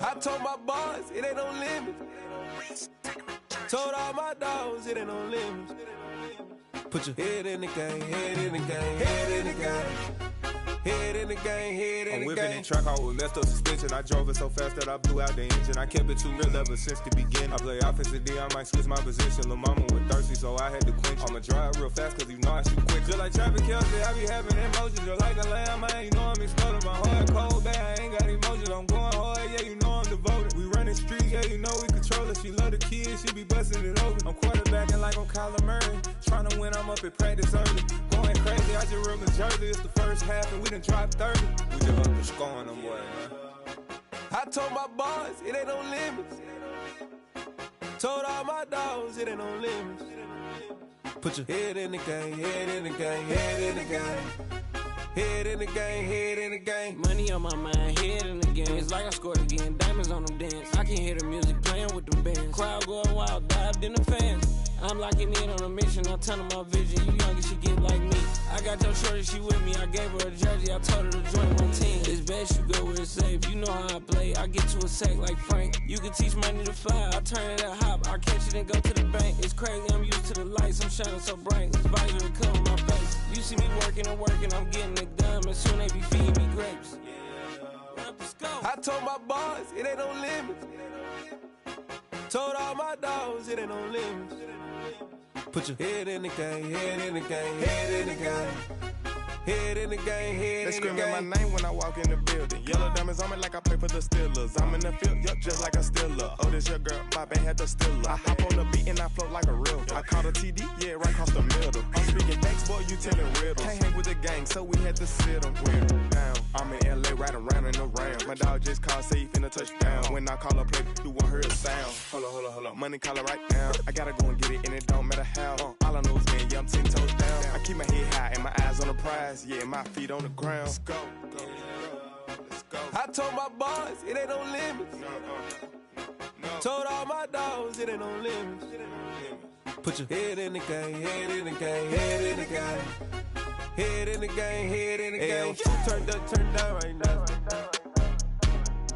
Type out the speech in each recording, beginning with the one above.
I told my boys it ain't no limit. Told all my dogs it ain't no limit. Put your head in the game, head in the game, head in the game. Head in the game, head in the game. I'm whipping the track out with messed up suspension. I drove it so fast that I blew out the engine. I kept it too real ever since the beginning. I play offensive D, I might switch my position. Lil' mama was thirsty, so I had to quench. I'ma drive real fast, cause you know I shoot quick. Just like Travis Kelce, I be having emotions. Just like a lamb, man, you know I'm exploding. My heart cold, bad, I ain't got emotions. I'm going hard, yeah, you know I'm devoted. We running streets, yeah, you know we control it. She love the kids, she be busting it over. I'm quarterbacking like I'm Kyler Murray. Trying to win, I'm up at practice early. Going crazy, I just rub my jersey. It's the first half and we done dropped 30. We just up to scoring them, boy, man. I told my boys it ain't no limits. Told all my dogs it ain't no limits. Put your head in the game, head in the game, head in the game. Head in the game, head in the game. Money on my mind, head in the game. It's like I scored again, diamonds on them dance. I can hear the music playing with them bands. Crowd going wild, dived in the fans. I'm locking in on a mission, I'm telling my vision. You young, you should get like me. I got your shorty, she with me. I gave her a jersey, I told her to join my team. It's best you go where it's safe. You know how I play, I get to a sack like Frank. You can teach money to fly, I turn it at hop. I catch it and go to the bank. It's crazy, I'm used to the lights, I'm shining so bright. This visor will cover my face. You see me working and working, I'm getting it done. And soon they be feeding me grapes. I told my boys it ain't no limits. Told all my dogs it ain't no limits. Put your head in the game, head in the game, head in the game. Head in the game, head in the game. They screaming my name when I walk in the building. Yellow diamonds on me like I play for the Steelers. I'm in the field, yup, just like a Steeler. Oh, this your girl, my band had the Steeler. I hop on the beat and I float like a real. I caught a TD, yeah, right across the middle. I'm speaking thanks, boy, you telling riddles. Can't hang with the gang, so we had to sit them down. I'm in LA, riding around in the Rams. My dog just called, say he finna touchdown. When I call a play, you won't hear a sound. Hold on, money call it right now. I gotta go and get it, and it don't matter how. All I know is, man, yeah, I'm 10 toes down. I keep my head high and my eyes on the prize. Yeah, my feet on the ground. Let's go. Let's go. I told my boys it ain't no limits. No. Told all my dogs it ain't no limits. Put your head in the game, head in the game, head in the game. Head in the game, head in the game. Two turned up, turned down right now.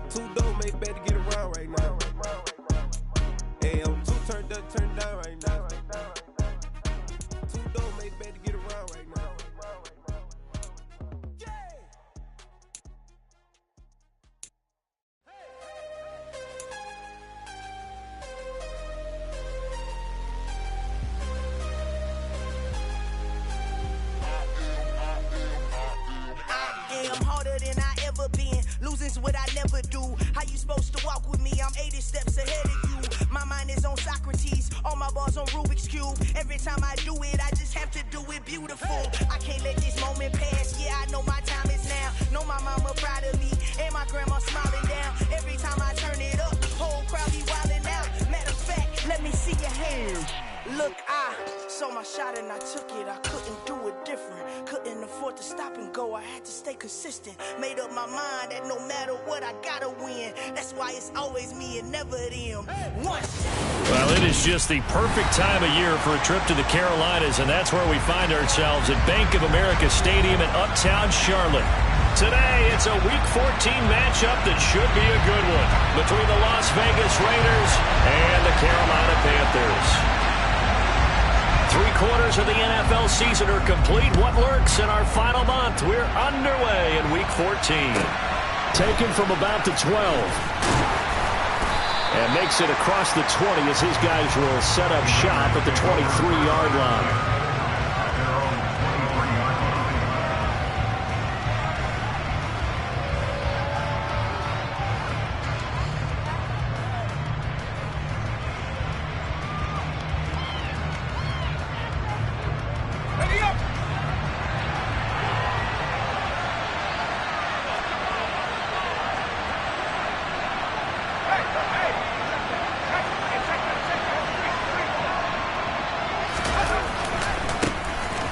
Two dope make better get around right now. Hey, I'm two turned up, turned down right now. Two dope make better get around right now. Losing's what I never do. How you supposed to walk with me? I'm 80 steps ahead of you. My mind is on Socrates, all my bars on Rubik's Cube. Every time I do it, I just have to do it beautiful. I can't let this moment pass. Yeah, I know my time is now. Know my mama proud of me, and my grandma smiling down. Every time I turn it up, whole crowd be wildin' out. Matter of fact, let me see your hands. Look, I saw my shot and I took it. I couldn't do it different. Couldn't afford to stop and go. I had to stay consistent. Made up my mind that no matter what, I gotta win. That's why it's always me and never them. One. Well, it is just the perfect time of year for a trip to the Carolinas, and that's where we find ourselves at Bank of America Stadium in Uptown Charlotte. Today, it's a Week 14 matchup that should be a good one between the Las Vegas Raiders and the Carolina Panthers. 3/4 of the NFL season are complete. What lurks in our final month? We're underway in Week 14. Taken from about the 12. And makes it across the 20 as his guys will set up shop at the 23-yard line.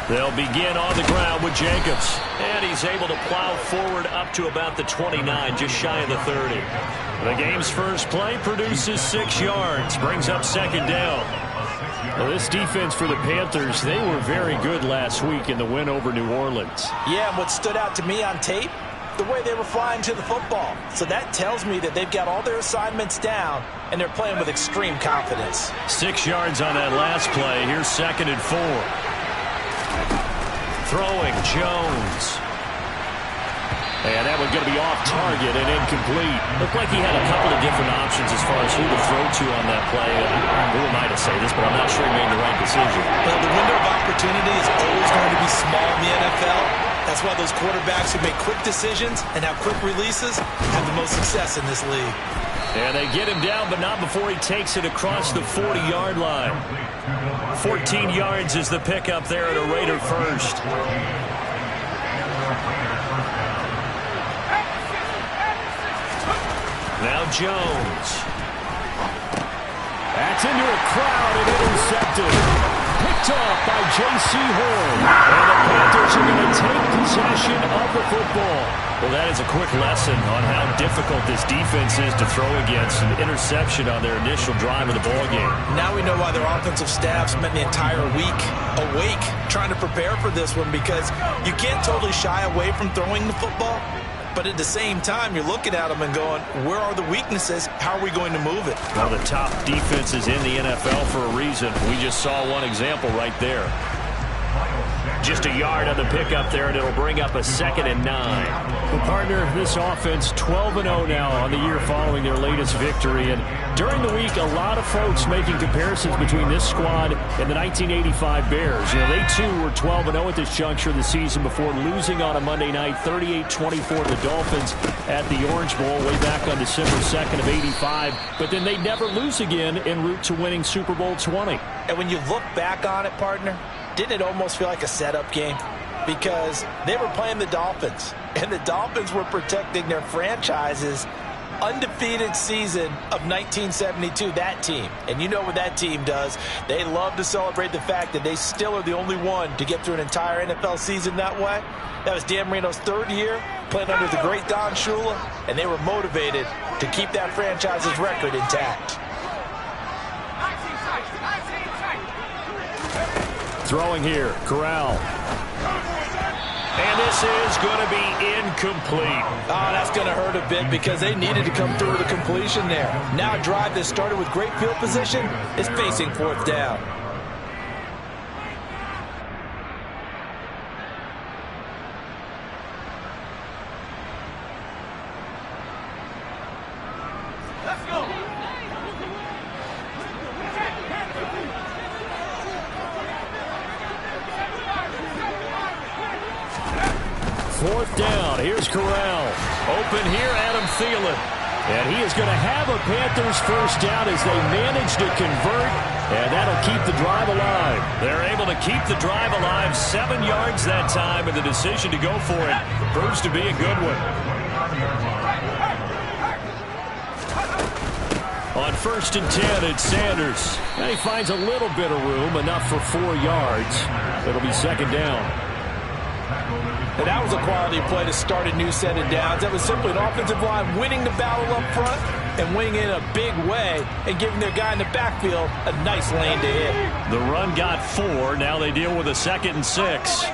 They'll begin on the ground with Jacobs. And he's able to plow forward up to about the 29, just shy of the 30. The game's first play produces 6 yards, brings up second down. Well, this defense for the Panthers, they were very good last week in the win over New Orleans. Yeah, and what stood out to me on tape, the way they were flying to the football. So that tells me that they've got all their assignments down, and they're playing with extreme confidence. 6 yards on that last play. Here's 2nd and 4. Throwing, Jones. And that one's going to be off target and incomplete. Looked like he had a couple of different options as far as who to throw to on that play. Who am I to say this, but I'm not sure he made the right decision. Well, the window of opportunity is always going to be small in the NFL. That's why those quarterbacks who make quick decisions and have quick releases have the most success in this league. And they get him down, but not before he takes it across the 40-yard line. 14 yards is the pickup there at a Raider first. Now Jones. That's into a crowd and intercepted. Picked off by J.C. Horn. And the Panthers are going to take possession of the football. Well, that is a quick lesson on how difficult this defense is to throw against. An interception on their initial drive of the ballgame. Now we know why their offensive staff spent the entire week awake trying to prepare for this one, because you can't totally shy away from throwing the football. But at the same time, you're looking at them and going, where are the weaknesses? How are we going to move it? Well, the top defenses in the NFL for a reason. We just saw one example right there. Just a yard on the pickup there, and it'll bring up a 2nd and 9. Well, partner, this offense 12-0 now on the year following their latest victory. And during the week, a lot of folks making comparisons between this squad and the 1985 Bears. You know, they too were 12-0 at this juncture of the season before losing on a Monday night 38-24 to the Dolphins at the Orange Bowl way back on December 2nd of 85. But then they never lose again en route to winning Super Bowl 20. And when you look back on it, partner, didn't it almost feel like a setup game? Because they were playing the Dolphins, and the Dolphins were protecting their franchise's undefeated season of 1972, that team. And you know what that team does. They love to celebrate the fact that they still are the only one to get through an entire NFL season that way. That was Dan Marino's 3rd year, playing under the great Don Shula, and they were motivated to keep that franchise's record intact. Throwing here, Corral. And this is going to be incomplete. Oh, that's going to hurt a bit because they needed to come through with a completion there. Now a drive that started with great field position is facing 4th down. Let's go. 4th down. Here's Corral. Open here, Adam Thielen. And he is going to have a Panthers first down as they manage to convert, and that'll keep the drive alive. They're able to keep the drive alive, 7 yards that time, and the decision to go for it proves to be a good one. On 1st and 10, it's Sanders. And he finds a little bit of room, enough for 4 yards. It'll be 2nd down. And that was a quality play to start a new set of downs. That was simply an offensive line winning the battle up front and winning in a big way and giving their guy in the backfield a nice lane to hit. The run got 4. Now they deal with a 2nd and 6.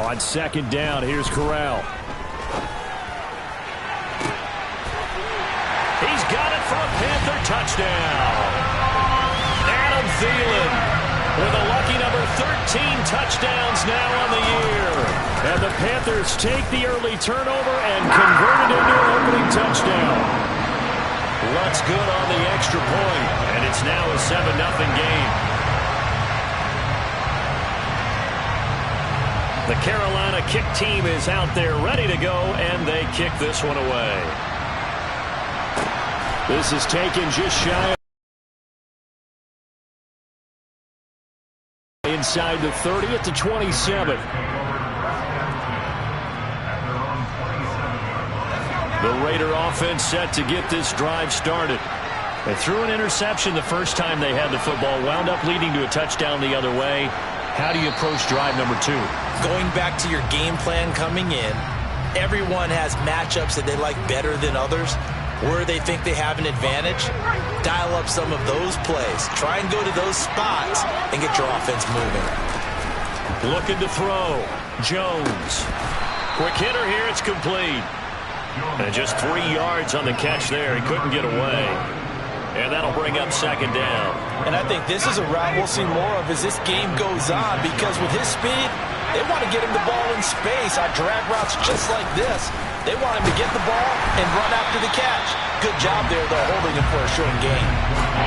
On 2nd down, here's Corral. He's got it for a Panther touchdown. Adam Thielen with a lucky number 13 touchdowns now on the year. And the Panthers take the early turnover and convert it into an opening touchdown. Lutz good on the extra point, and it's now a 7-0 game. The Carolina kick team is out there ready to go, and they kick this one away. This is taken just shy of inside the 30 at the 27. The Raider offense set to get this drive started. They threw an interception the first time they had the football, wound up leading to a touchdown the other way. How do you approach drive number 2? Going back to your game plan coming in, everyone has matchups that they like better than others. Where they think they have an advantage, dial up some of those plays. Try and go to those spots and get your offense moving. Looking to throw. Jones. Quick hitter here. It's complete. And just 3 yards on the catch there. He couldn't get away. And that'll bring up second down. And I think this is a route we'll see more of as this game goes on, because with his speed, they want to get him the ball in space on drag routes just like this. They want him to get the ball and run after the catch. Good job there, though, holding him for a short gain.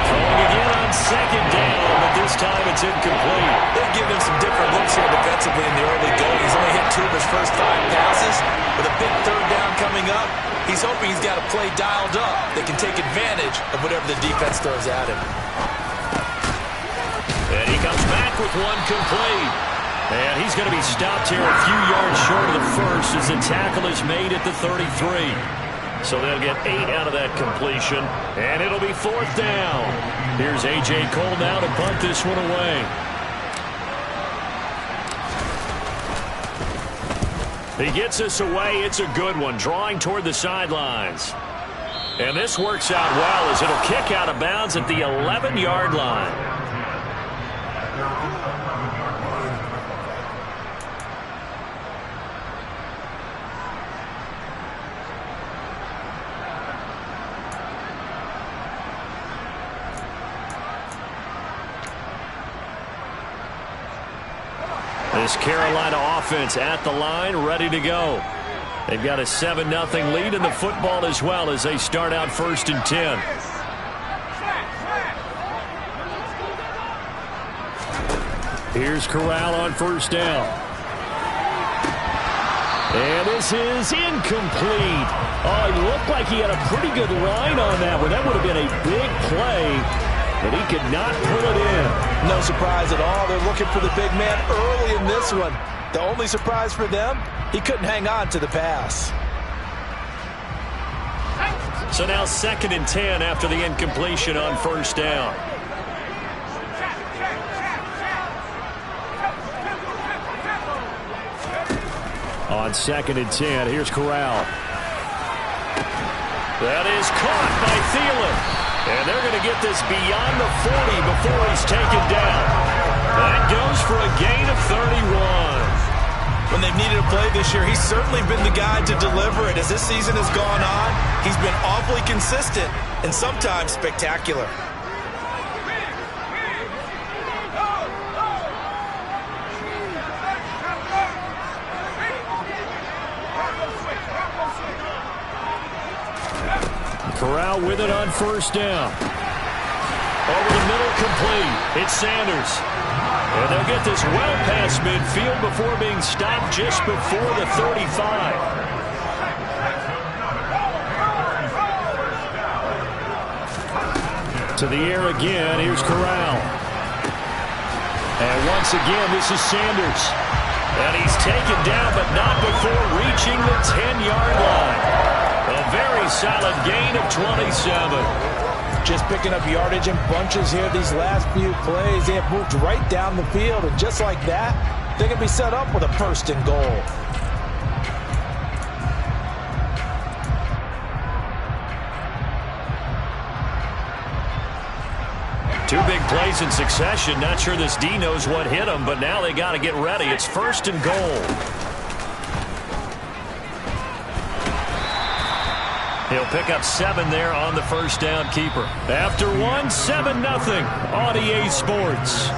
Throwing again on second down, but this time it's incomplete. They've given him some different looks here defensively in the early going. He's only hit 2 of his first 5 passes. With a big third down coming up, he's hoping he's got a play dialed up that can take advantage of whatever the defense throws at him. And he comes back with one complete. And he's going to be stopped here a few yards short of the first as the tackle is made at the 33. So they'll get 8 out of that completion, and it'll be 4th down. Here's A.J. Cole now to punt this one away. He gets us away. It's a good one, drawing toward the sidelines. And this works out well as it'll kick out of bounds at the 11-yard line. This Carolina offense at the line, ready to go. They've got a 7-0 lead in the football as well as they start out 1st and 10. Here's Corral on 1st down. And this is incomplete. Oh, he looked like he had a pretty good line on that one. That would have been a big play. But he could not pull it in. No surprise at all. They're looking for the big man early in this one. The only surprise for them, he couldn't hang on to the pass. So now 2nd and 10 after the incompletion on 1st down. On 2nd and 10, here's Corral. That is caught by Thielen. And they're going to get this beyond the 40 before he's taken down. That goes for a gain of 31. When they've needed a play this year, he's certainly been the guy to deliver it. As this season has gone on, he's been awfully consistent and sometimes spectacular. Corral with it on 1st down. Over the middle, complete. It's Sanders. And they'll get this well past midfield before being stopped just before the 35. To the air again. Here's Corral. And once again, this is Sanders. And he's taken down, but not before reaching the 10-yard line. A very solid gain of 27. Just picking up yardage in bunches here these last few plays. They have moved right down the field, and just like that, they can be set up with a 1st and goal. Two big plays in succession. Not sure this D knows what hit him, but now they got to get ready. It's 1st and goal. He'll pick up 7 there on the 1st down keeper. After one, 7-0 on EA Sports.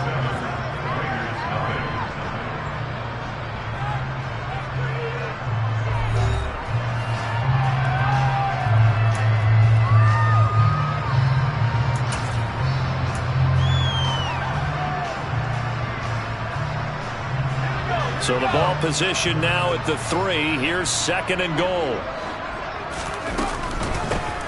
So the ball position now at the 3. Here's 2nd and goal.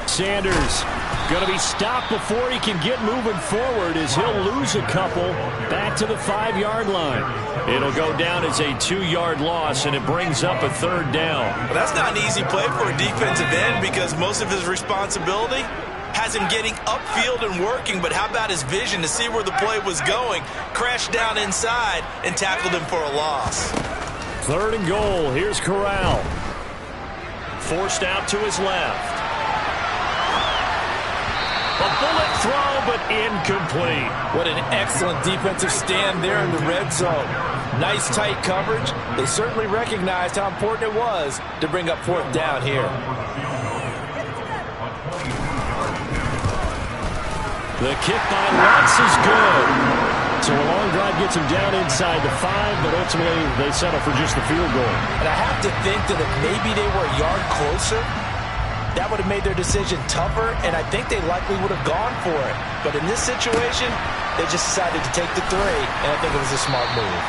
Sanders Going to be stopped before he can get moving forward as he'll lose a couple back to the 5-yard line. It'll go down as a 2-yard loss, and it brings up a 3rd down. Well, that's not an easy play for a defensive end because most of his responsibility has him getting upfield and working, but how about his vision to see where the play was going, crashed down inside, and tackled him for a loss. 3rd and goal. Here's Corral. Forced out to his left. A bullet throw, but incomplete. What an excellent defensive stand there in the red zone. Nice tight coverage. They certainly recognized how important it was to bring up 4th down here. The kick by Lutz is good. So a long drive gets him down inside the 5, but ultimately they settle for just the field goal. And I have to think that if maybe they were a yard closer, that would have made their decision tougher, and I think they likely would have gone for it. But in this situation, they just decided to take the 3, and I think it was a smart move.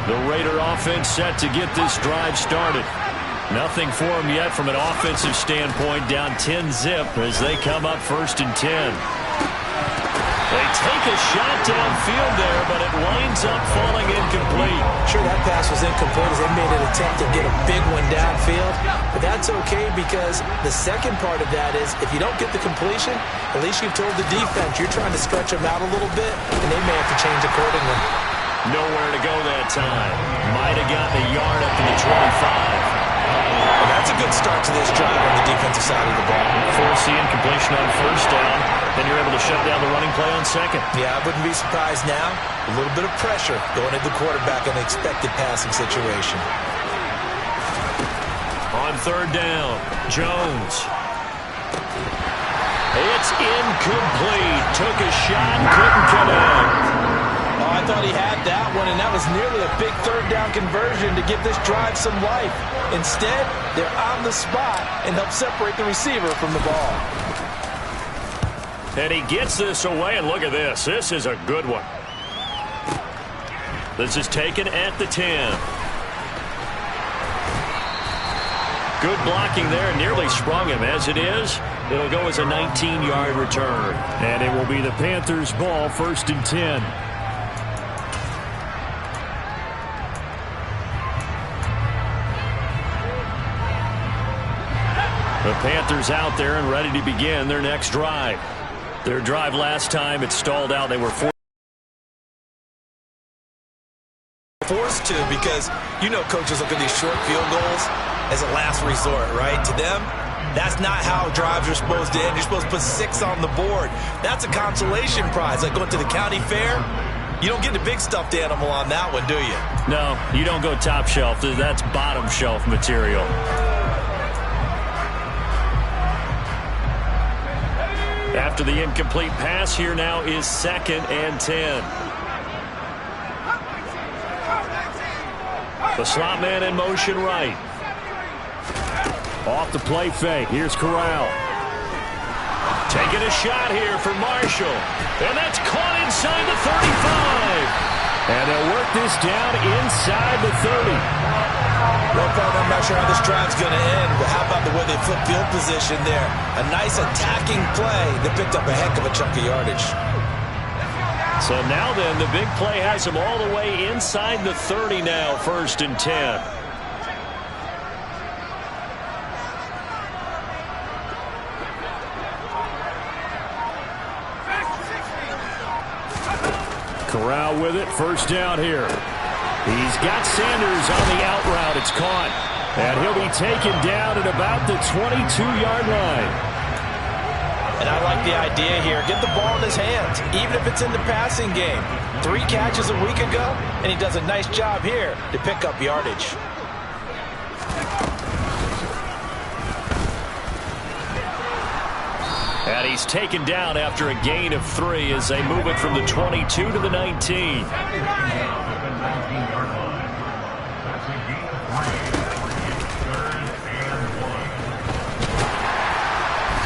The Raider offense set to get this drive started. Nothing for them yet from an offensive standpoint, down 10-zip as they come up 1st and 10. They take a shot downfield there, but it winds up falling incomplete. Sure, that pass was incomplete as they made an attempt to get a big one downfield. But that's okay because the second part of that is if you don't get the completion, at least you've told the defense you're trying to stretch them out a little bit, and they may have to change accordingly. Nowhere to go that time. Might have gotten a yard up to the 25. Well, that's a good start to this drive on the defensive side of the ball. Force the incompletion on 1st down. Then you're able to shut down the running play on 2nd. Yeah, I wouldn't be surprised now. A little bit of pressure going at the quarterback in an expected passing situation. On 3rd down, Jones. It's incomplete. Took a shot, couldn't connect. Oh, I thought he had that one, and that was nearly a big 3rd down conversion to give this drive some life. Instead, they're on the spot and help separate the receiver from the ball. And he gets this away, and look at this. This is a good one. This is taken at the 10. Good blocking there, nearly sprung him. As it is, it'll go as a 19-yard return. And it will be the Panthers' ball, 1st and 10. The Panthers out there and ready to begin their next drive. Their drive last time, it stalled out. They were forced to because, you know, coaches look at these short field goals as a last resort, right? To them, that's not how drives are supposed to end. You're supposed to put 6 on the board. That's a consolation prize, like going to the county fair. You don't get the big stuffed animal on that one, do you? No, you don't go top shelf. That's bottom shelf material. After the incomplete pass, here now is 2nd and 10. The slot man in motion right. Off the play fake. Here's Corral. Taking a shot here for Marshall. And that's caught inside the 35. And they'll work this down inside the 30. Well, I'm not sure how this drive's going to end, but how about the way they flip field position there? A nice attacking play that picked up a heck of a chunk of yardage. So now then, the big play has him all the way inside the 30 now, 1st and 10. Corral with it, 1st down here. He's got Sanders on the out route. It's caught. And he'll be taken down at about the 22-yard line. And I like the idea here. Get the ball in his hands, even if it's in the passing game. 3 catches a week ago, and he does a nice job here to pick up yardage. And he's taken down after a gain of 3 as they move it from the 22 to the 19.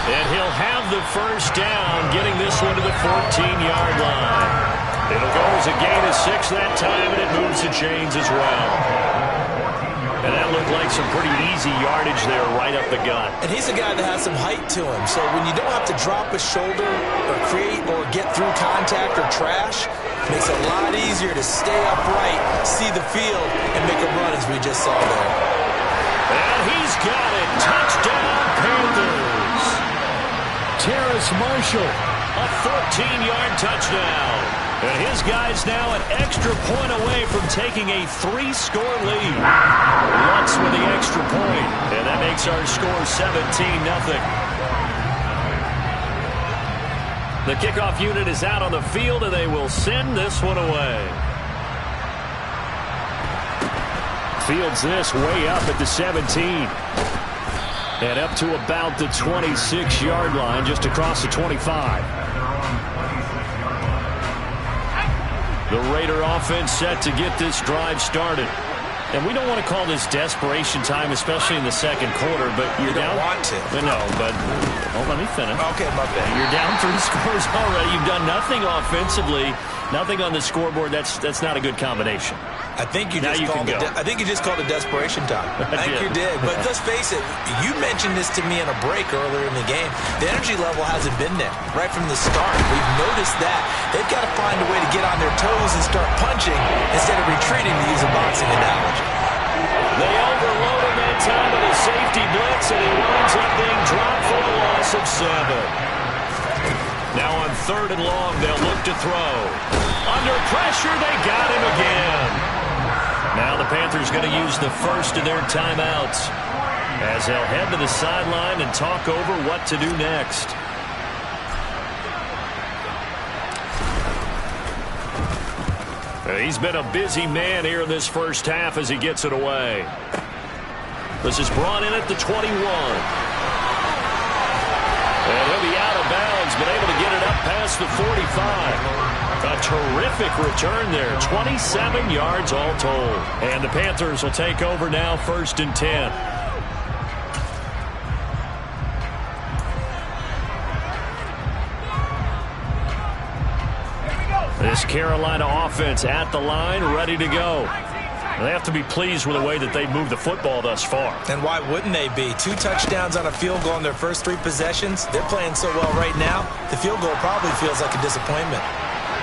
And he'll have the 1st down, getting this one to the 14-yard line. It'll go as a gain of 6 that time, and it moves the chains as well. And that looked like some pretty easy yardage there right up the gut. And he's a guy that has some height to him. So when you don't have to drop a shoulder or create or get through contact or trash, it makes it a lot easier to stay upright, see the field, and make a run as we just saw there. And he's got it. Touchdown, Panthers. Terrace Marshall, a 14-yard touchdown. And his guy's now an extra point away from taking a 3-score lead. Lutz with the extra point, and that makes our score 17-0. The kickoff unit is out on the field, and they will send this one away. Fields this way up at the 17. And up to about the 26-yard line, just across the 25. The Raider offense set to get this drive started. And we don't want to call this desperation time, especially in the second quarter, but you're down. You don't want to. No, but let me finish. Okay, my bad. You're down 3 scores already. You've done nothing offensively, nothing on the scoreboard. That's not a good combination. I think you just called it desperation time. I think you did. But let's face it, you mentioned this to me in a break earlier in the game. The energy level hasn't been there right from the start. We've noticed that. They've got to find a way to get on their toes and start punching instead of retreating, to use a boxing analogy. They overload him that time with a safety blitz, and he winds up being dropped for a loss of 7. Now on 3rd and long, they'll look to throw. Under pressure, they got him again. Now the Panthers going to use the first of their timeouts as they'll head to the sideline and talk over what to do next. He's been a busy man here in this first half as he gets it away. This is brought in at the 21. And he'll be out of bounds, but able to get it up past the 45. A terrific return there. 27 yards all told. And the Panthers will take over now, 1st and 10. This Carolina offense at the line, ready to go. They have to be pleased with the way that they've moved the football thus far. And why wouldn't they be? 2 touchdowns on a field goal in their first 3 possessions. They're playing so well right now, the field goal probably feels like a disappointment.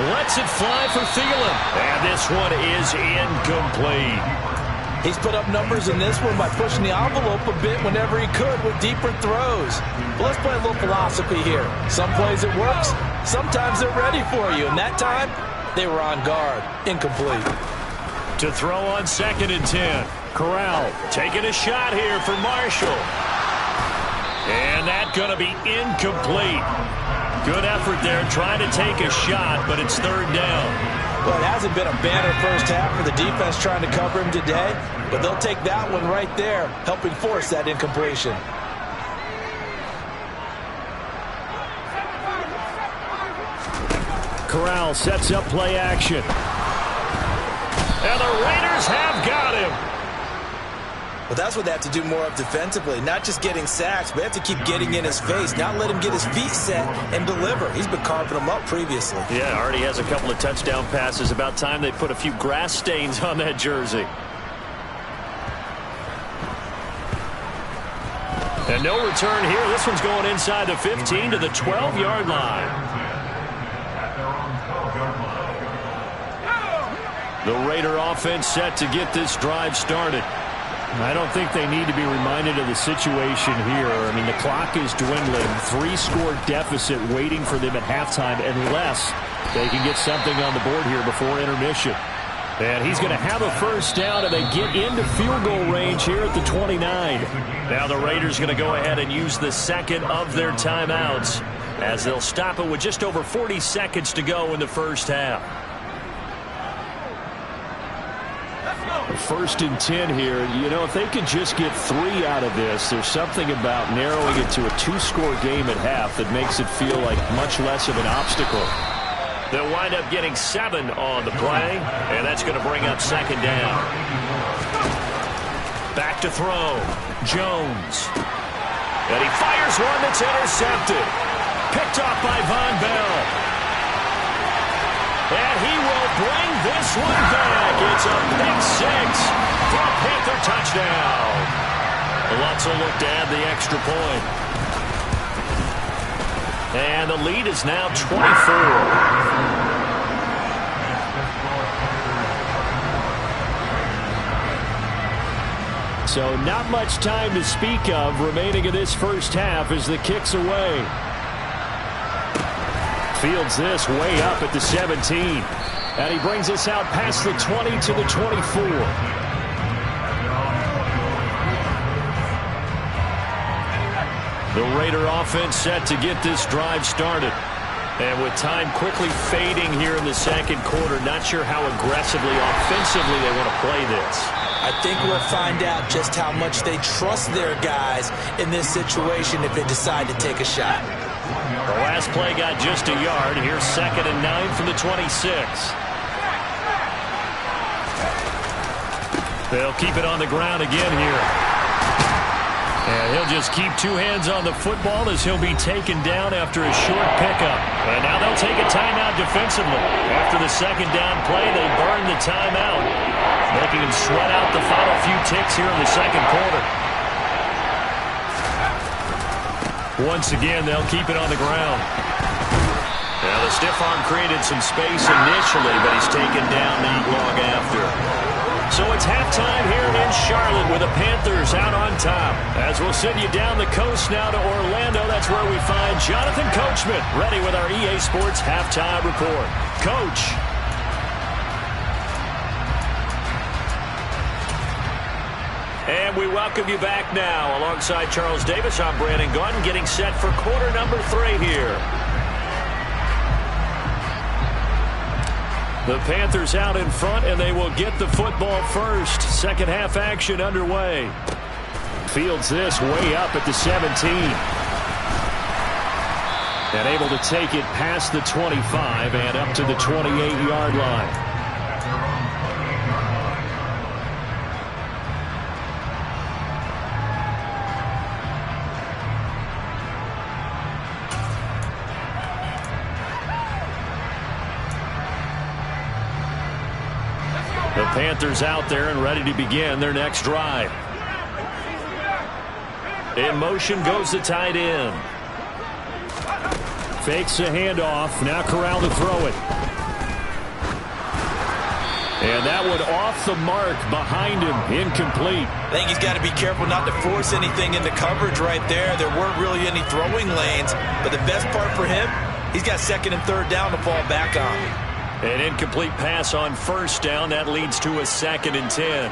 Lets it fly for Thielen. And this one is incomplete. He's put up numbers in this one by pushing the envelope a bit whenever he could with deeper throws. But let's play a little philosophy here. Some plays it works. Sometimes they're ready for you. And that time, they were on guard. Incomplete. To throw on 2nd and 10. Corral taking a shot here for Marshall. And that's going to be incomplete. Good effort there trying to take a shot, but it's 3rd down. Well, it hasn't been a banner first half for the defense trying to cover him today, but they'll take that one right there, helping force that incompletion. Corral sets up play action. And the Raiders have got him. Well, that's what they have to do more of defensively. Not just getting sacks, but they have to keep getting in his face. Not let him get his feet set and deliver. He's been carving them up previously. Yeah, already has a couple of touchdown passes. About time they put a few grass stains on that jersey. And no return here. This one's going inside the 15 to the 12-yard line. The Raider offense set to get this drive started. I don't think they need to be reminded of the situation here. I mean, the clock is dwindling. 3-score deficit waiting for them at halftime unless they can get something on the board here before intermission. And he's going to have a first down, and they get into field goal range here at the 29. Now the Raiders going to go ahead and use the second of their timeouts as they'll stop it with just over 40 seconds to go in the first half. 1st and 10 here. You know, if they could just get 3 out of this, there's something about narrowing it to a 2-score game at half that makes it feel like much less of an obstacle. They'll wind up getting 7 on the play, and that's going to bring up 2nd down. Back to throw. Jones. And he fires one that's intercepted. Picked off by Von Bell. And he will bring this one back. It's a pick 6 for a Panther touchdown. Lutz will look to add the extra point. And the lead is now 24. So not much time to speak of remaining in this first half as the kick's away. Fields this way up at the 17. And he brings us out past the 20 to the 24. The Raider offense set to get this drive started. And with time quickly fading here in the second quarter, not sure how aggressively, offensively they want to play this. I think we'll find out just how much they trust their guys in this situation if they decide to take a shot. The last play got just a yard. Here's 2nd and 9 from the 26. They'll keep it on the ground again here. And he'll just keep two hands on the football as he'll be taken down after a short pickup. And now they'll take a timeout defensively. After the second down play, they burn the timeout, making him sweat out the final few ticks here in the second quarter. Once again, they'll keep it on the ground. Now, the stiff arm created some space initially, but he's taken down not long after. So it's halftime here in Charlotte with the Panthers out on top. As we'll send you down the coast now to Orlando, that's where we find Jonathan Coachman ready with our EA Sports halftime report. Coach. And we welcome you back now. Alongside Charles Davis, I'm Brandon Gunn, getting set for quarter number 3 here. The Panthers out in front, and they will get the football first. Second half action underway. Fields this way up at the 17. And able to take it past the 25 and up to the 28-yard line. The Panthers out there and ready to begin their next drive. In motion goes the tight end. Fakes a handoff. Now Corral to throw it. And that one off the mark behind him. Incomplete. I think he's got to be careful not to force anything into coverage right there. There weren't really any throwing lanes. But the best part for him, he's got 2nd and 3rd down to fall back on. An incomplete pass on first down. That leads to a 2nd and 10.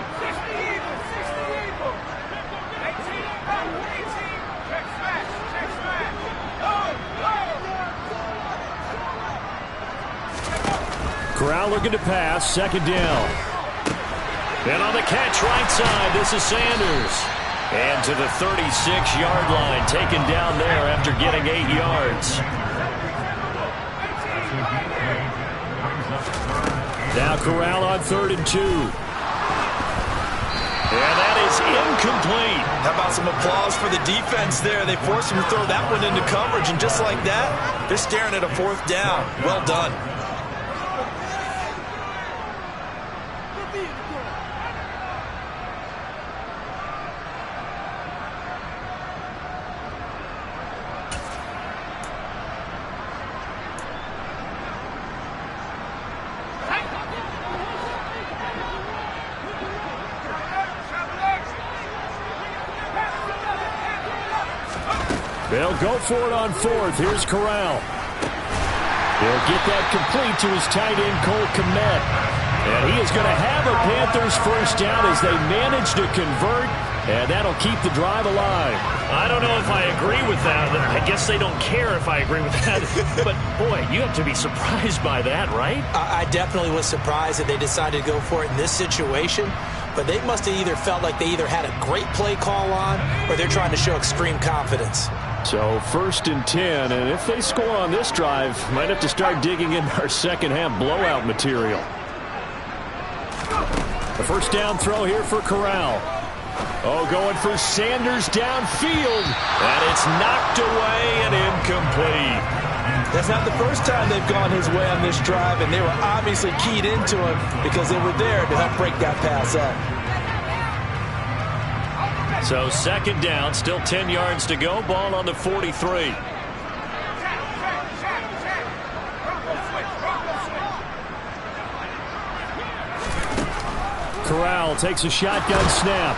Corral looking to pass. 2nd down. And on the catch right side, this is Sanders. And to the 36-yard line, taken down there after getting 8 yards. Now Corral on 3rd and 2. And that is incomplete. How about some applause for the defense there? They forced him to throw that one into coverage, and just like that, they're staring at a 4th down. Well done. They'll go for it on 4th. Here's Corral. He'll get that complete to his tight end, Cole Kmet. And he is going to have a Panthers first down as they manage to convert, and that'll keep the drive alive. I don't know if I agree with that. I guess they don't care if I agree with that. But, boy, you have to be surprised by that, right? I definitely was surprised that they decided to go for it in this situation. But they must have either felt like they either had a great play call on or they're trying to show extreme confidence. So 1st and 10, and if they score on this drive, might have to start digging in our second half blowout material. The first down throw here for Corral. Oh, going for Sanders downfield, and it's knocked away and incomplete. That's not the first time they've gone his way on this drive, and they were obviously keyed into him because they were there to help break that pass up. So second down, still 10 yards to go. Ball on the 43. Corral takes a shotgun snap.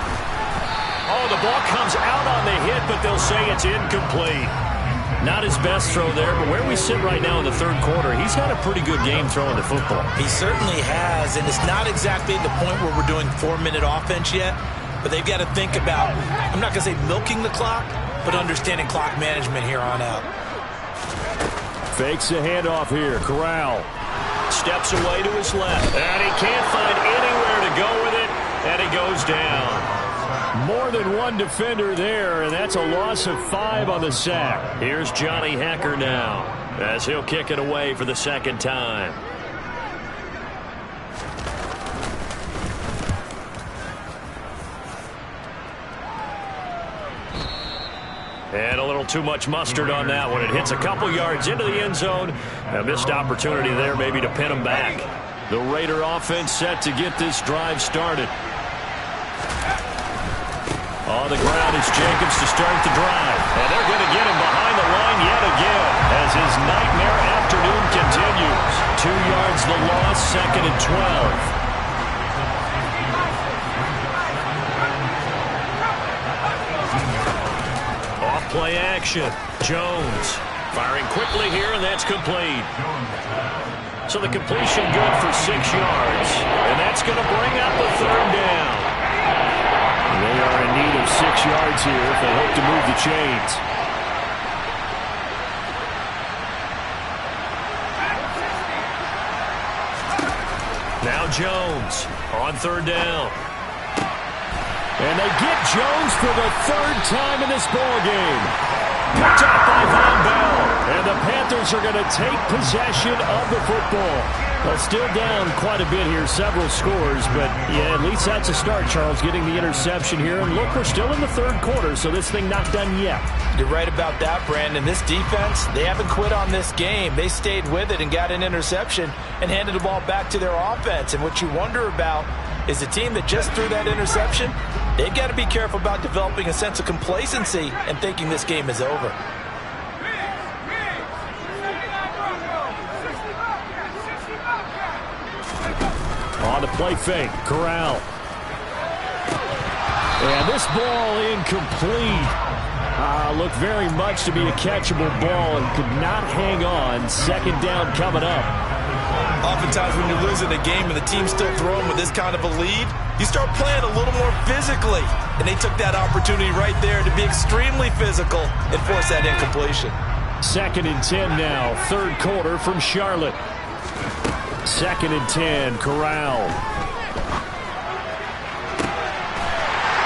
Oh, the ball comes out on the hit, but they'll say it's incomplete. Not his best throw there, but where we sit right now in the third quarter, he's had a pretty good game throwing the football. He certainly has, and it's not exactly the point where we're doing 4-minute offense yet, but they've got to think about, I'm not going to say milking the clock, but understanding clock management here on out. Fakes a handoff here. Corral steps away to his left, and he can't find anywhere to go with it, and he goes down. More than one defender there, and that's a loss of 5 on the sack. Here's Johnny Hacker now, as he'll kick it away for the second time. And a little too much mustard on that one. It hits a couple yards into the end zone. A missed opportunity there maybe to pin him back. The Raider offense set to get this drive started. On the ground is Jacobs to start the drive. And they're going to get him behind the line yet again as his nightmare afternoon continues. 2 yards the loss, second and 12. Play action. Jones firing quickly here, and that's complete. So the completion good for 6 yards, and that's going to bring up a third down. They are in need of 6 yards here if they hope to move the chains. Now Jones on third down. And they get Jones for the third time in this ballgame. Picked up by Von Bell. And the Panthers are going to take possession of the football. Well, still down quite a bit here, several scores. But, yeah, at least that's a start, Charles, getting the interception here. And look, we're still in the third quarter, so this thing not done yet. You're right about that, Brandon. This defense, they haven't quit on this game. They stayed with it and got an interception and handed the ball back to their offense. And what you wonder about is the team that just threw that interception, they've got to be careful about developing a sense of complacency and thinking this game is over. On the play fake, Corral. And this ball incomplete. Looked very much to be a catchable ball and could not hang on. Second down coming up. Oftentimes when you're losing a game and the team's still throwing with this kind of a lead, you start playing a little more physically. And they took that opportunity right there to be extremely physical and force that incompletion. Second and 10 now, third quarter from Charlotte. Second and 10, Corral.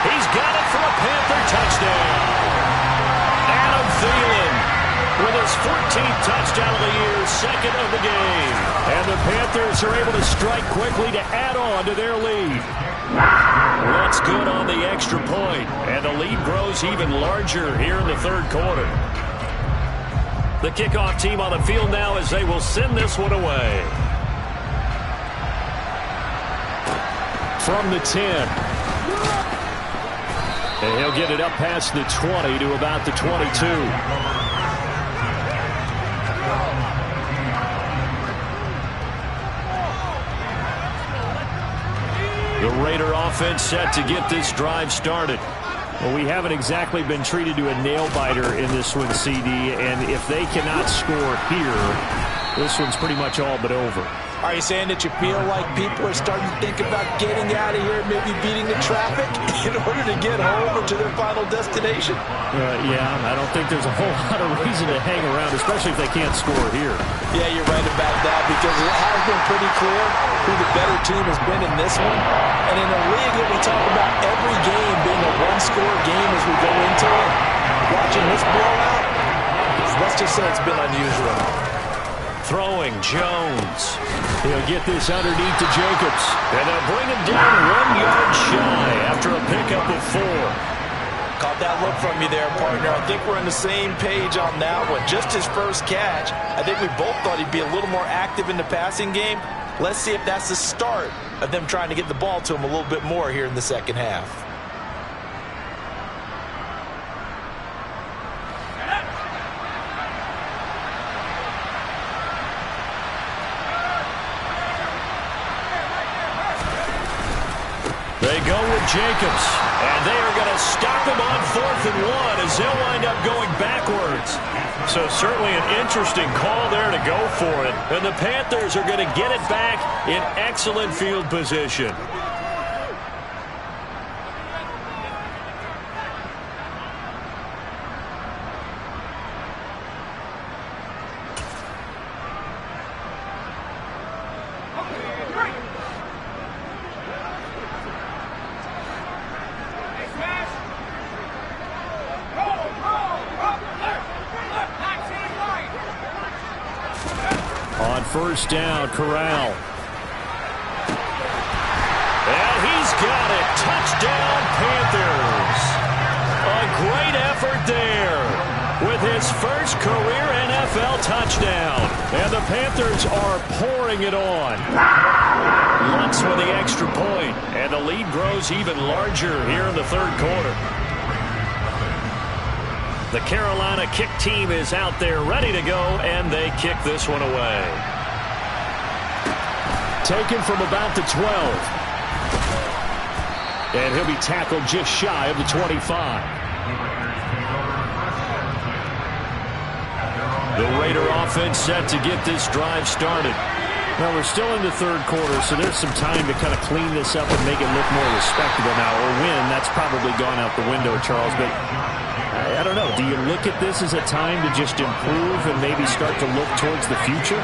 He's got it for a Panther touchdown. Adam Thielen with his 14th touchdown of the year, second of the game. And the Panthers are able to strike quickly to add on to their lead. That's good on the extra point, and the lead grows even larger here in the third quarter. The kickoff team on the field now as they will send this one away. From the 10. And he'll get it up past the 20 to about the 22. The Raider offense set to get this drive started. Well, we haven't exactly been treated to a nail-biter in this one, CD, and if they cannot score here, this one's pretty much all but over. Are you saying that you feel like people are starting to think about getting out of here, maybe beating the traffic in order to get home or to their final destination? Yeah, I don't think there's a whole lot of reason to hang around, especially if they can't score here. Yeah, you're right about that, because it has been pretty clear who the better team has been in this one. And in a league that we talk about every game being a one-score game as we go into it, watching this blowout, let's just say it's been unusual. Throwing, Jones. He'll get this underneath to Jacobs. And they'll bring him down 1 yard shy after a pickup of 4. Caught that look from you there, partner. I think we're on the same page on that one. Just his first catch. I think we both thought he'd be a little more active in the passing game. Let's see if that's the start of them trying to get the ball to him a little bit more here in the second half. They go with Jacobs, and they are going to stop him on 4th and 1 as they'll wind up going backwards. So certainly an interesting call there to go for it. And the Panthers are going to get it back in excellent field position. First down, Corral. And he's got it. Touchdown, Panthers. A great effort there with his first career NFL touchdown. And the Panthers are pouring it on. Lutz with the extra point, and the lead grows even larger here in the third quarter. The Carolina kick team is out there ready to go, and they kick this one away. Taken from about the 12. And he'll be tackled just shy of the 25. The Raider offense set to get this drive started. Now, we're still in the third quarter, so there's some time to kind of clean this up and make it look more respectable now. Or win, that's probably gone out the window, Charles. But I don't know. Do you look at this as a time to just improve and maybe start to look towards the future?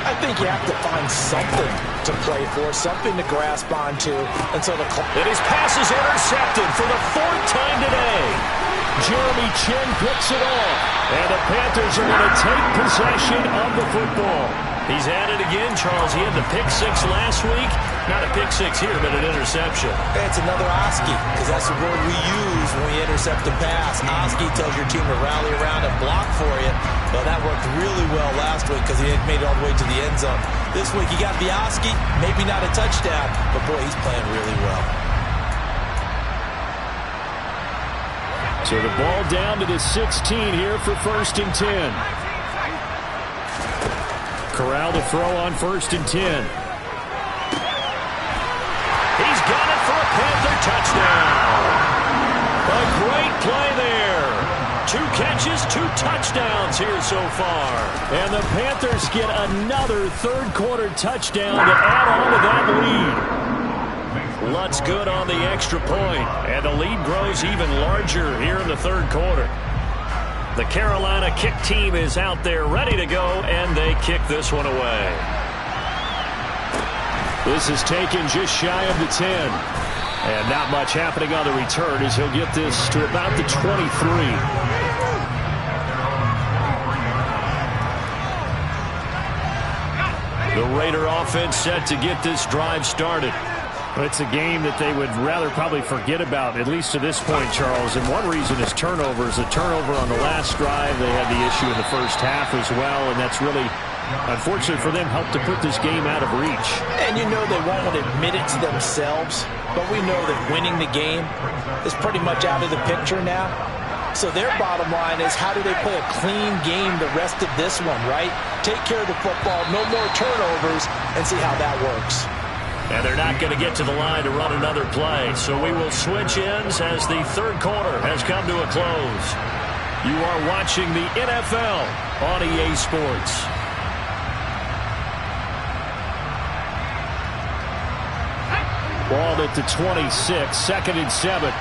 I think you have to find something to play for, something to grasp onto. And so and his pass is intercepted for the 4th time today. Jeremy Chin picks it off. And the Panthers are going to take possession of the football. He's at it again, Charles. He had the pick 6 last week. Not a pick 6 here, but an interception. It's another Oski, because that's the word we use when we intercept a pass. Oski tells your team to rally around and block for you. Well, that worked really well last week because he had made it all the way to the end zone. This week he got the Oski, maybe not a touchdown, but boy, he's playing really well. So the ball down to the 16 here for 1st and 10. Corral to throw on 1st and 10. He's got it for a Panther touchdown. A great play there. 2 catches, 2 touchdowns here so far. And the Panthers get another third quarter touchdown to add on to that lead. Lutz good on the extra point, and the lead grows even larger here in the third quarter. The Carolina kick team is out there ready to go, and they kick this one away. This is taken just shy of the 10. And not much happening on the return as he'll get this to about the 23. The Raider offense set to get this drive started. It's a game that they would rather probably forget about, at least to this point, Charles. And one reason is turnovers. A turnover on the last drive. They had the issue in the first half as well, and that's really, unfortunately for them, helped to put this game out of reach. And you know they won't admit it to themselves, but we know that winning the game is pretty much out of the picture now. So their bottom line is, how do they play a clean game the rest of this one, right? Take care of the football, no more turnovers, and see how that works. And they're not going to get to the line to run another play. So we will switch ends as the third quarter has come to a close. You are watching the NFL on EA Sports. Ball at the 26, 2nd and 7.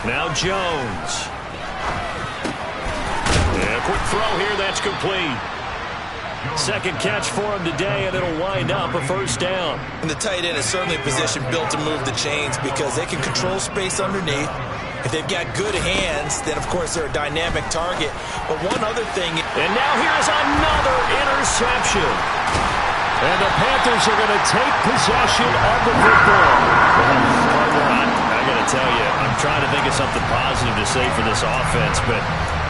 Now Jones. And a quick throw here, that's complete. Second catch for him today, and it'll wind up a first down. And the tight end is certainly a position built to move the chains because they can control space underneath. If they've got good hands, then, of course, they're a dynamic target. But one other thing. And now here's another interception. And the Panthers are going to take possession of the football. I got to tell you, I'm trying to think of something positive to say for this offense, but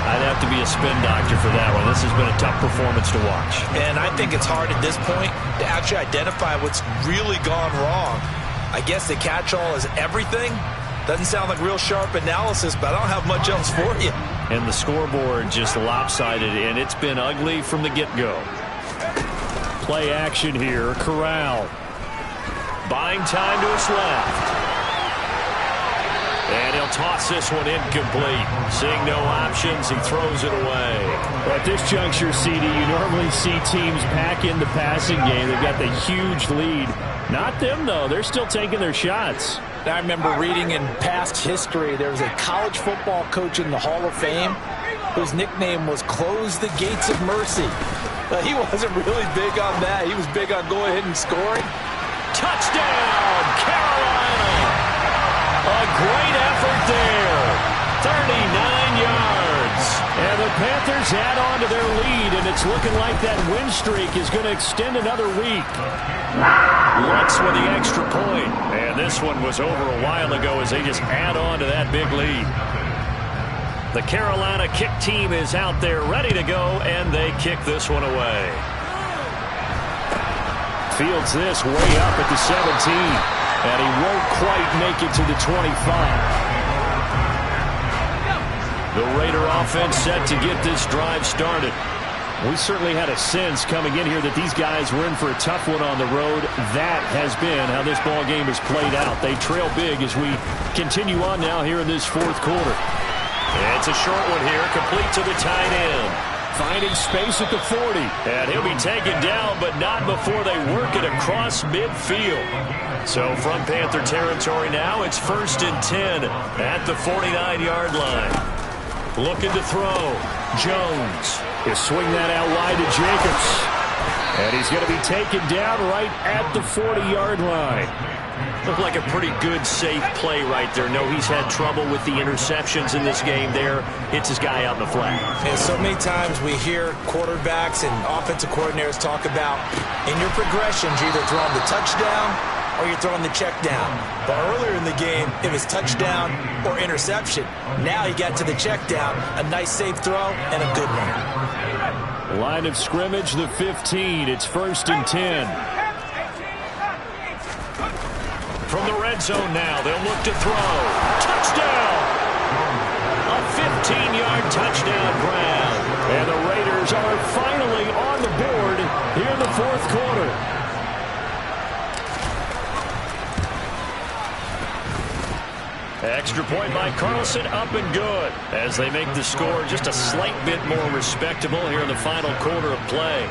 I'd have to be a spin doctor for that one. This has been a tough performance to watch. And I think it's hard at this point to actually identify what's really gone wrong. I guess the catch-all is everything. Doesn't sound like real sharp analysis, but I don't have much else for you. And the scoreboard just lopsided, and it's been ugly from the get-go. Play action here, Corral. buying time to his left. And he'll toss this one incomplete. Seeing no options, he throws it away. Well, at this juncture, CD, you normally see teams pack in the passing game. They've got the huge lead. Not them, though. They're still taking their shots. I remember reading in past history, there was a college football coach in the Hall of Fame whose nickname was Close the Gates of Mercy. But he wasn't really big on that. He was big on going ahead and scoring. Touchdown, Carolina! A great effort there. 39 yards. And the Panthers add on to their lead, and it's looking like that win streak is going to extend another week. Lutz with the extra point. And this one was over a while ago as they just add on to that big lead. The Carolina kick team is out there ready to go, and they kick this one away. Fields this way up at the 17. And he won't quite make it to the 25. The Raider offense set to get this drive started. We certainly had a sense coming in here that these guys were in for a tough one on the road. That has been how this ball game has played out. They trail big as we continue on now here in this fourth quarter. It's a short one here, complete to the tight end. Finding space at the 40. And he'll be taken down, but not before they work it across midfield. So from Panther territory now, it's 1st and 10 at the 49-yard line. Looking to throw. Jones. He'll swing that out wide to Jacobs. And he's going to be taken down right at the 40-yard line. Looked like a pretty good, safe play right there. No, he's had trouble with the interceptions in this game there. Hits his guy out in the flat. And so many times we hear quarterbacks and offensive coordinators talk about in your progressions, you're either throwing the touchdown or you're throwing the check down. But earlier in the game, it was touchdown or interception. Now he got to the check down, a nice safe throw, and a good one. Line of scrimmage, the 15. It's 1st and 10. From the red zone now, they'll look to throw. Touchdown! A 15-yard touchdown grab. And the Raiders are finally on the board here in the fourth quarter. Extra point by Carlson, up and good. As they make the score just a slight bit more respectable here in the final quarter of play.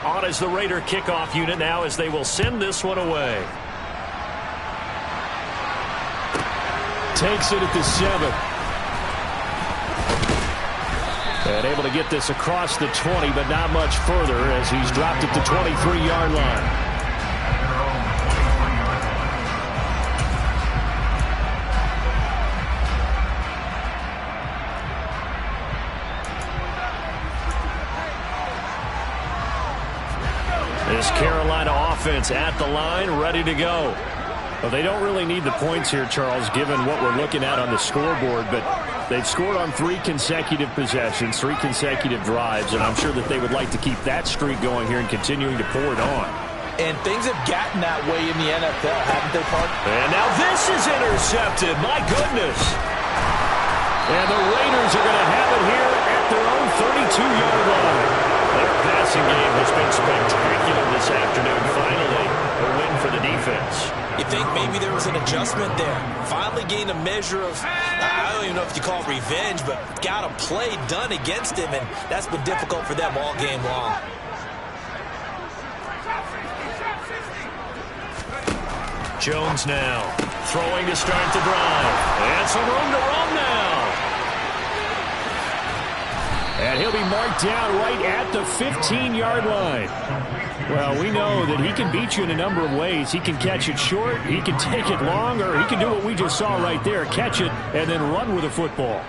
On is the Raider kickoff unit now as they will send this one away. Takes it at the 7. And able to get this across the 20, but not much further as he's dropped at the 23-yard line. This Carolina offense at the line, ready to go. Well, they don't really need the points here, Charles, given what we're looking at on the scoreboard, but they've scored on 3 consecutive possessions, 3 consecutive drives, and I'm sure that they would like to keep that streak going here and continuing to pour it on. And things have gotten that way in the NFL, haven't they, Park? And now this is intercepted. My goodness. And the Raiders are going to have it here at their own 32-yard line. Their passing game has been spectacular this afternoon. Finally, a win for the defense. You think maybe there was an adjustment there. Finally gained a measure of, I don't even know if you call it revenge, but got a play done against him, and that's been difficult for them all game long. Jones now, throwing to start the drive. And some room to run now. And he'll be marked down right at the 15-yard line. Well, we know that he can beat you in a number of ways. He can catch it short, he can take it long, or he can do what we just saw right there, catch it and then run with the football.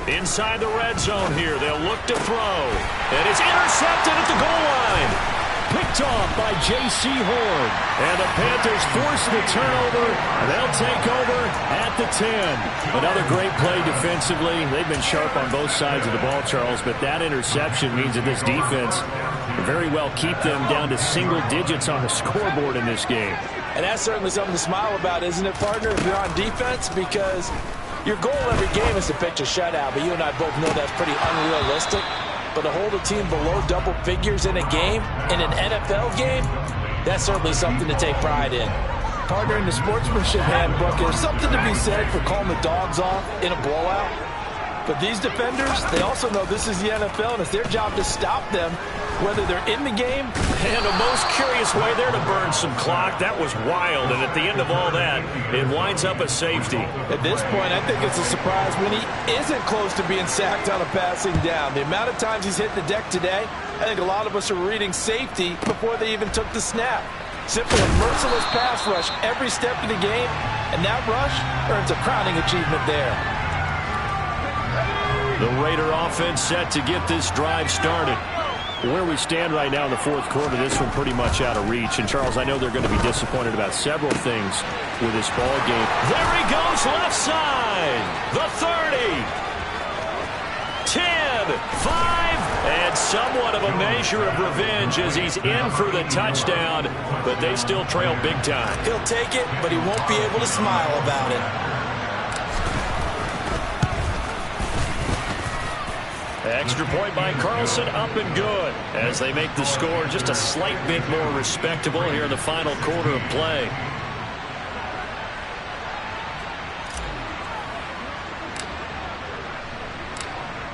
Inside the red zone here, they'll look to throw. And it's intercepted at the goal line. Picked off by J.C. Horn. And the Panthers force the turnover. They'll take over at the 10. Another great play defensively. They've been sharp on both sides of the ball, Charles, but that interception means that this defense very well keep them down to single digits on the scoreboard in this game. And that's certainly something to smile about, isn't it, partner, if you're on defense? Because your goal every game is to pitch a shutout, but you and I both know that's pretty unrealistic. But to hold a team below double figures in a game, in an NFL game, that's certainly something to take pride in. Partner, in the sportsmanship handbook, there's something to be said for calling the dogs off in a blowout. But these defenders, they also know this is the NFL, and it's their job to stop them, whether they're in the game. And a most curious way there to burn some clock. That was wild, and at the end of all that, it winds up a safety. At this point, I think it's a surprise when he isn't close to being sacked on a passing down. The amount of times he's hit the deck today, I think a lot of us are reading safety before they even took the snap. Simply a merciless pass rush every step of the game, and that rush earns a crowning achievement there. The Raider offense set to get this drive started. Where we stand right now in the fourth quarter, this one pretty much out of reach. And, Charles, I know they're going to be disappointed about several things with this ball game. There he goes, left side. The 30. 10, 5, and somewhat of a measure of revenge as he's in for the touchdown, but they still trail big time. He'll take it, but he won't be able to smile about it. Extra point by Carlson, up and good, as they make the score just a slight bit more respectable here in the final quarter of play.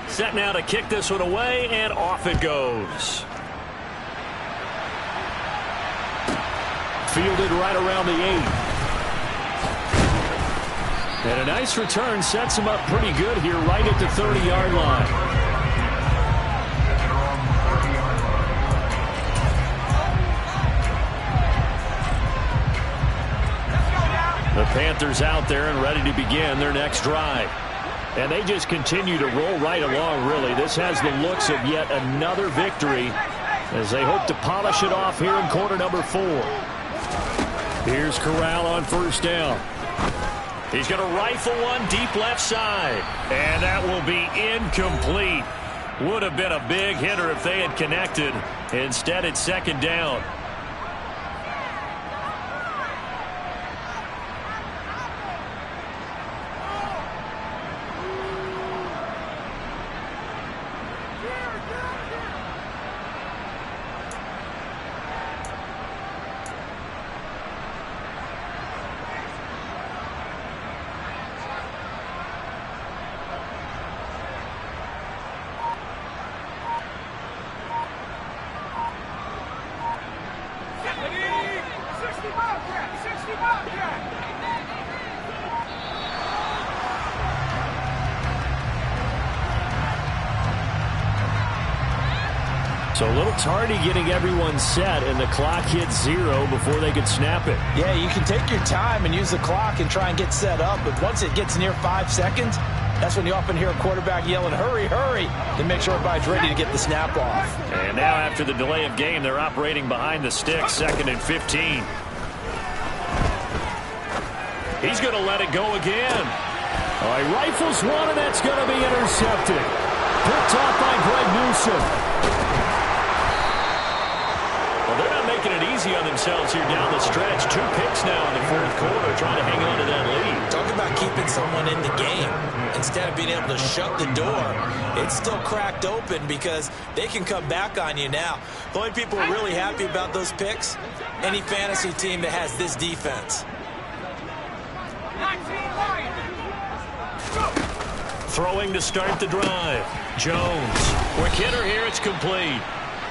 Set now to kick this one away, and off it goes. Fielded right around the 8. And a nice return sets him up pretty good here right at the 30-yard line. The Panthers out there and ready to begin their next drive. And they just continue to roll right along, really. This has the looks of yet another victory as they hope to polish it off here in quarter number 4. Here's Corral on first down. He's going to rifle one deep left side. And that will be incomplete. Would have been a big hitter if they had connected. Instead, it's second down. So a little tardy getting everyone set, and the clock hits 0 before they could snap it. Yeah, you can take your time and use the clock and try and get set up, but once it gets near 5 seconds, that's when you often hear a quarterback yelling, hurry, hurry, to make sure everybody's ready to get the snap off. And now after the delay of game, they're operating behind the sticks, 2nd and 15. He's going to let it go again. All right, rifles one, and that's going to be intercepted. Picked off by Greg Newsome. Well, they're not making it easy on themselves here down the stretch. 2 picks now in the fourth quarter, trying to hang on to that lead. Talk about keeping someone in the game. Instead of being able to shut the door, it's still cracked open because they can come back on you now. The only people who are really happy about those picks, any fantasy team that has this defense. Throwing to start the drive. Jones. Quick hitter here. It's complete.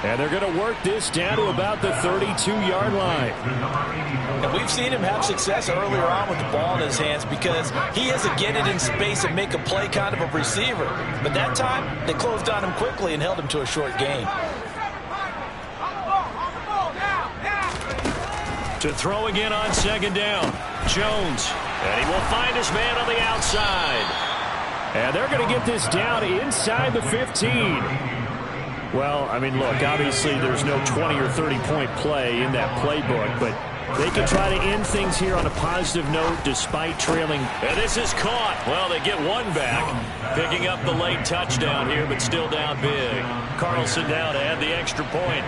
And they're going to work this down to about the 32-yard line. And we've seen him have success earlier on with the ball in his hands because he is a get it in space and make a play kind of a receiver. But that time, they closed on him quickly and held him to a short gain. To throw again on second down. Jones. And he will find his man on the outside. And they're going to get this down inside the 15. Well, I mean, look, obviously there's no 20 or 30-point play in that playbook, but they can try to end things here on a positive note despite trailing. And this is caught. Well, they get one back, picking up the late touchdown here, but still down big. Carlson down to add the extra point.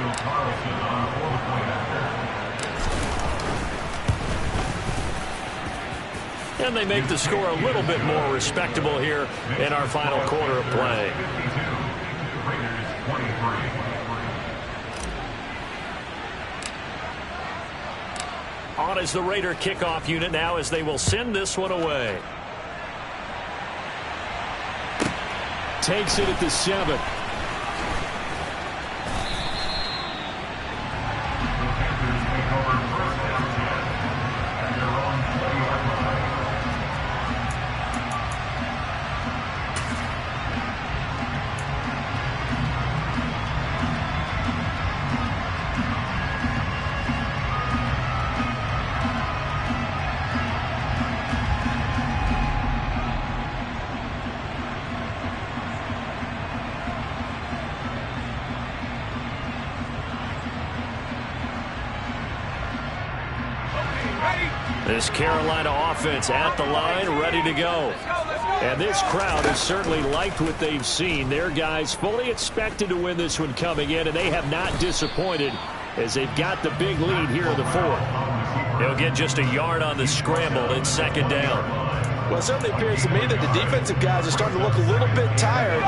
And they make the score a little bit more respectable here in our final quarter of play. On is the Raider kickoff unit now as they will send this one away. Takes it at the 7. This Carolina offense at the line, ready to go. And this crowd has certainly liked what they've seen. Their guys fully expected to win this one coming in, and they have not disappointed as they've got the big lead here in the 4th. He'll get just a yard on the scramble in 2nd down. Well, it certainly appears to me that the defensive guys are starting to look a little bit tired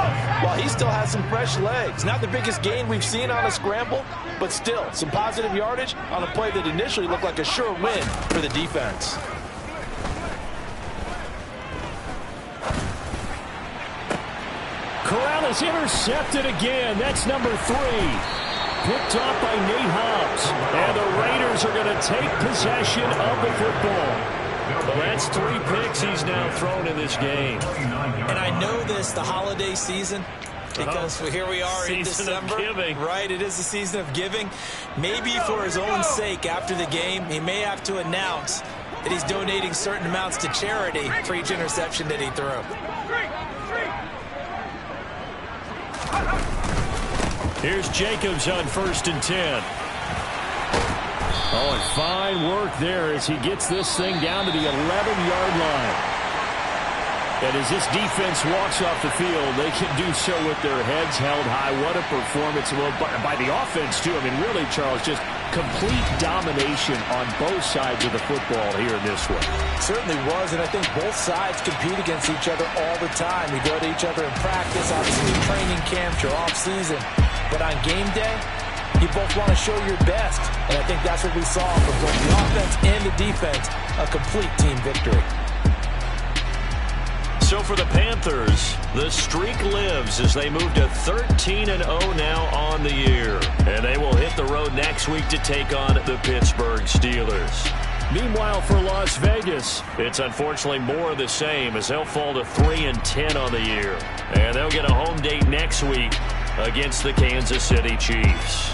while he still has some fresh legs. Not the biggest gain we've seen on a scramble, but still some positive yardage on a play that initially looked like a sure win for the defense. Corral is intercepted again. That's number 3. Picked off by Nate Hobbs. And the Raiders are going to take possession of the football. Well, that's 3 picks he's now thrown in this game. And I know this, the holiday season, because here we are in December. Right, it is the season of giving. Maybe for his own sake after the game, he may have to announce that he's donating certain amounts to charity for each interception that he threw. Here's Jacobs on 1st and 10. Oh, and fine work there as he gets this thing down to the 11-yard line. And as this defense walks off the field, they can do so with their heads held high. What a performance by the offense, too. I mean, really, Charles, just complete domination on both sides of the football here in this one. Certainly was, and I think both sides compete against each other all the time. We go to each other in practice, obviously in training camps or off-season. But on game day, you both want to show your best, and I think that's what we saw from both the offense and the defense, a complete team victory. So for the Panthers, the streak lives as they move to 13-0 now on the year. And they will hit the road next week to take on the Pittsburgh Steelers. Meanwhile, for Las Vegas, it's unfortunately more of the same as they'll fall to 3-10 on the year. And they'll get a home date next week against the Kansas City Chiefs.